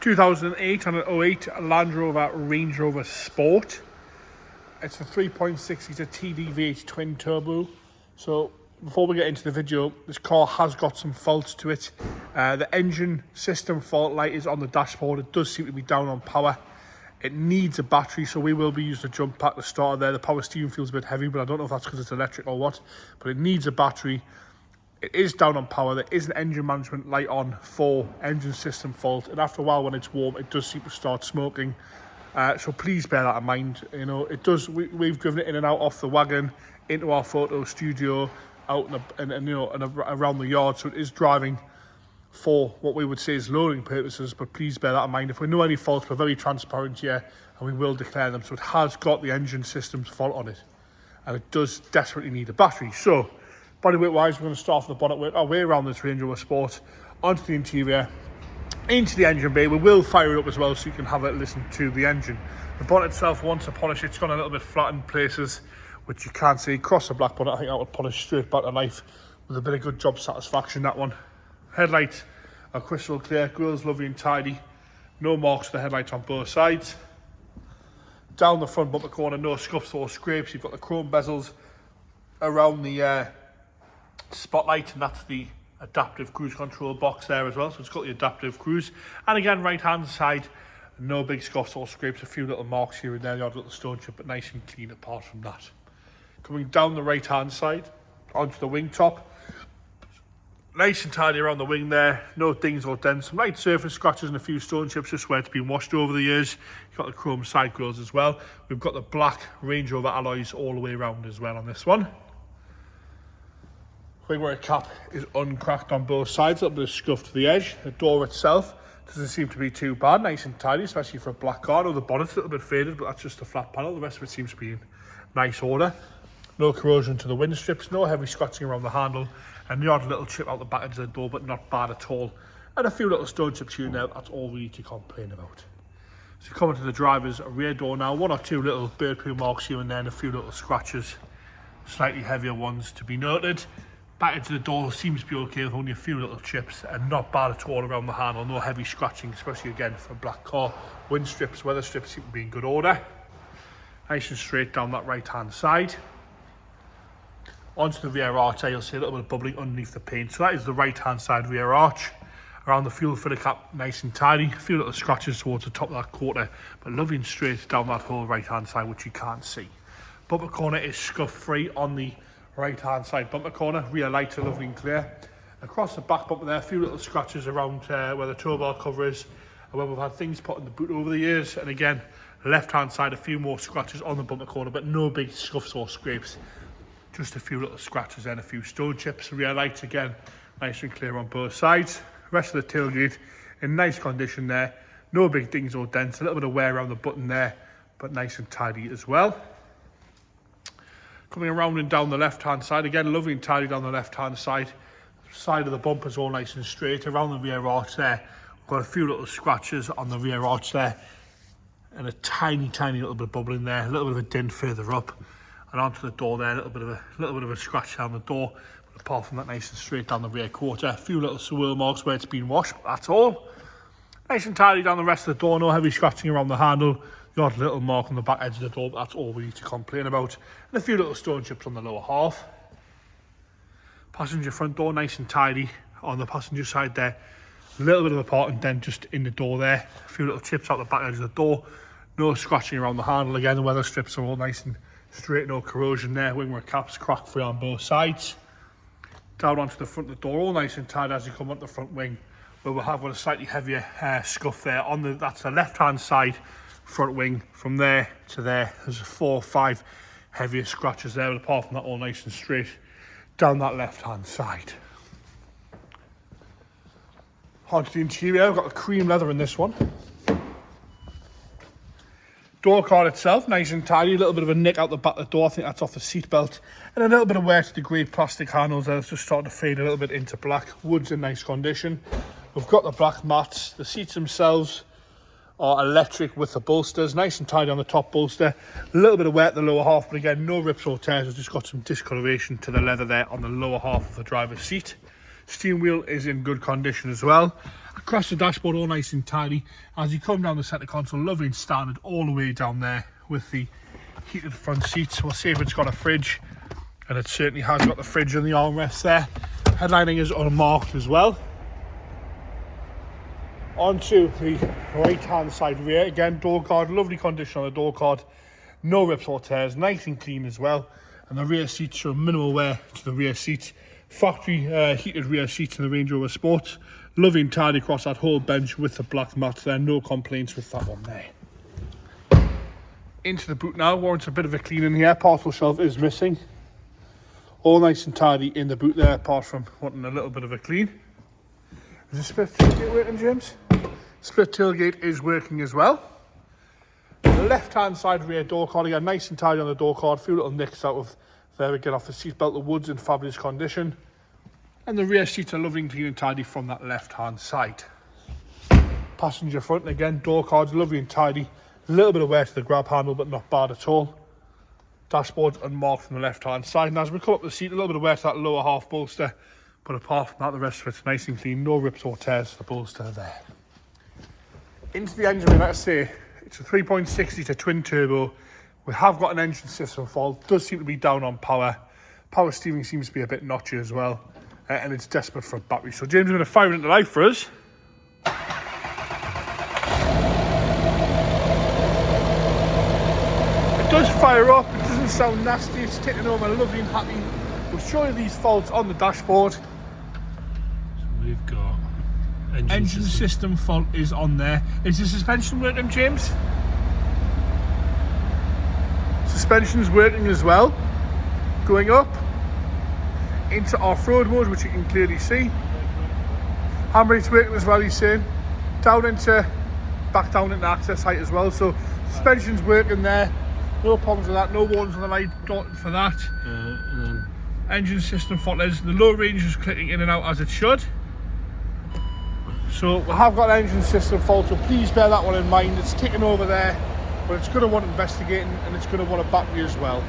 2008 and an '08 Land Rover Range Rover Sport. It's a 3.6 litre TDV8 twin turbo. So before we get into the video, this car has got some faults to it. The engine system fault light is on the dashboard. It does seem to be down on power. It needs a battery, so we will be using a jump pack to start there. The power steering feels a bit heavy, but I don't know if that's because it's electric or what. But it needs a battery. It is down on power. There is an engine management light on for engine system fault. And after a while, when it's warm, it does seem to start smoking. So please bear that in mind. You know, it does. We've driven it in and out off the wagon into our photo studio, out and around the yard. So it is driving for what we would say is loading purposes, but please bear that in mind. If we know any faults, we're very transparent here and we will declare them. So it has got the engine system's fault on it and it does desperately need a battery. So bodyweight wise, we're going to start from the bonnet, work our way around this Range Rover Sport, onto the interior, into the engine bay. We will fire it up as well so you can have a listen to the engine. The bonnet itself, once I polish it, it's gone a little bit flat in places, which you can't see. Across the black bonnet, I think that would polish straight back to life with a bit of good job satisfaction, that one. Headlights are crystal clear, grille's lovely and tidy. No marks for the headlights on both sides. Down the front bumper corner, no scuffs or scrapes. You've got the chrome bezels around the spotlight, and that's the adaptive cruise control box there as well. So it's got the adaptive cruise. And again, right hand side, no big scuffs or scrapes. A few little marks here and there, the odd little stone chip, but nice and clean apart from that. Coming down the right hand side, onto the wing top. Nice and tidy around the wing there, no dings or dents, some light surface scratches and a few stone chips just where it's been washed over the years. You've got the chrome side grills as well. We've got the black Range Rover alloys all the way around as well on this one. Wing cap is uncracked on both sides, a little bit of scuff to the edge. The door itself doesn't seem to be too bad, nice and tidy, especially for a black car. The bonnet's a little bit faded, but that's just a flat panel. The rest of it seems to be in nice order. No corrosion to the wind strips, no heavy scratching around the handle, and the odd little chip out the back edge of the door, but not bad at all. And a few little stone chips here and there, that's all we need to complain about. So coming to the driver's rear door now, one or two little bird poo marks here and there, and a few little scratches, slightly heavier ones to be noted. Back edge of the door seems to be okay with only a few little chips, and not bad at all around the handle, no heavy scratching, especially again for a black car. Wind strips, weather strips seem to be in good order. Nice and straight down that right hand side. Onto the rear arch there, you'll see a little bit of bubbling underneath the paint. So that is the right hand side rear arch. Around the fuel filler cap, nice and tidy. A few little scratches towards the top of that quarter, but lovely and straight down that whole right hand side, which you can't see. Bumper corner is scuff free on the right hand side bumper corner. Rear lights are lovely and clear. Across the back bumper there, a few little scratches around where the tow bar cover is, and where we've had things put in the boot over the years. And again, left hand side, a few more scratches on the bumper corner, but no big scuffs or scrapes. Just a few little scratches and a few stone chips. Rear lights again, nice and clear on both sides. Rest of the tailgate in nice condition there. No big dings or dents. A little bit of wear around the button there, but nice and tidy as well. Coming around and down the left hand side, again lovely and tidy down the left hand side. Side of the bumper's all nice and straight. Around the rear arch there, we've got a few little scratches on the rear arch there, and a tiny little bit of bubbling there. A little bit of a dent further up. And onto the door there, a little bit of a scratch down the door. But apart from that, nice and straight down the rear quarter. A few little swirl marks where it's been washed, but that's all. Nice and tidy down the rest of the door, no heavy scratching around the handle. The odd little mark on the back edge of the door, but that's all we need to complain about. And a few little stone chips on the lower half. Passenger front door, nice and tidy on the passenger side there. A little bit of a parting dent just in the door there. A few little chips out the back edge of the door. No scratching around the handle. Again, the weather strips are all nice and straight, no corrosion there. Wing caps crack free on both sides. Down onto the front of the door, all nice and tight as you come onto the front wing, where we'll have a slightly heavier scuff there. That's the left hand side front wing. From there to there, there's 4 or 5 heavier scratches there, but apart from that, all nice and straight down that left hand side. Onto the interior, we've got the cream leather in this one. Door card itself, nice and tidy. A little bit of a nick out the back of the door. I think that's off the seat belt. And a little bit of wear to the grey plastic handles there. It's just starting to fade a little bit into black. Wood's in nice condition. We've got the black mats. The seats themselves are electric with the bolsters. Nice and tidy on the top bolster. A little bit of wear at the lower half, but again, no rips or tears. We've just got some discoloration to the leather there on the lower half of the driver's seat. Steering wheel is in good condition as well. Across the dashboard, all nice and tidy. As you come down the centre console, lovely and standard all the way down there with the heated front seats. We'll see if it's got a fridge, and it certainly has got the fridge and the armrest there. Headlining is unmarked as well. Onto the right hand side rear, again door card, lovely condition on the door card, no rips or tears, nice and clean as well. And the rear seats show minimal wear to the rear seats. Factory heated rear seats in the Range Rover Sport. Lovely and tidy across that whole bench with the black mats there, no complaints with that one there. Into the boot now, warrants a bit of a clean in here. Parcel shelf is missing. All nice and tidy in the boot there, apart from wanting a little bit of a clean. Is the split tailgate working, James? Split tailgate is working as well. The left hand side rear door card, again nice and tidy on the door card. A few little nicks out of there again off the seat belt. The wood's in fabulous condition. And the rear seats are lovely and clean and tidy from that left hand side. Passenger front, again door cards lovely and tidy. A little bit of wear to the grab handle, but not bad at all. Dashboard's unmarked from the left hand side, and as we come up the seat, a little bit of wear to that lower half bolster, but apart from that, the rest of it's nice and clean, no rips or tears to the bolster there. Into the engine, let's say it's a 3.6 litre twin turbo. We have got an engine system fault, does seem to be down on power. Power steering seems to be a bit notchy as well, and it's desperate for a battery. So James is going to fire it into life for us. It does fire up, it doesn't sound nasty, it's ticking over lovely and happy. We'll show you these faults on the dashboard. So we've got engine system fault is on there. Is the suspension working, James? Suspension's working as well. Going up into off-road mode, which you can clearly see. Handbrake's working as well, he's saying. Back down into access height as well. So suspension's working there. No problems with that, no warnings on the light dotted for that. And then engine system fault is the low range is clicking in and out as it should. So we have got an engine system fault, so please bear that one in mind. It's ticking over there, but it's going to want investigating and it's going to want a battery as well.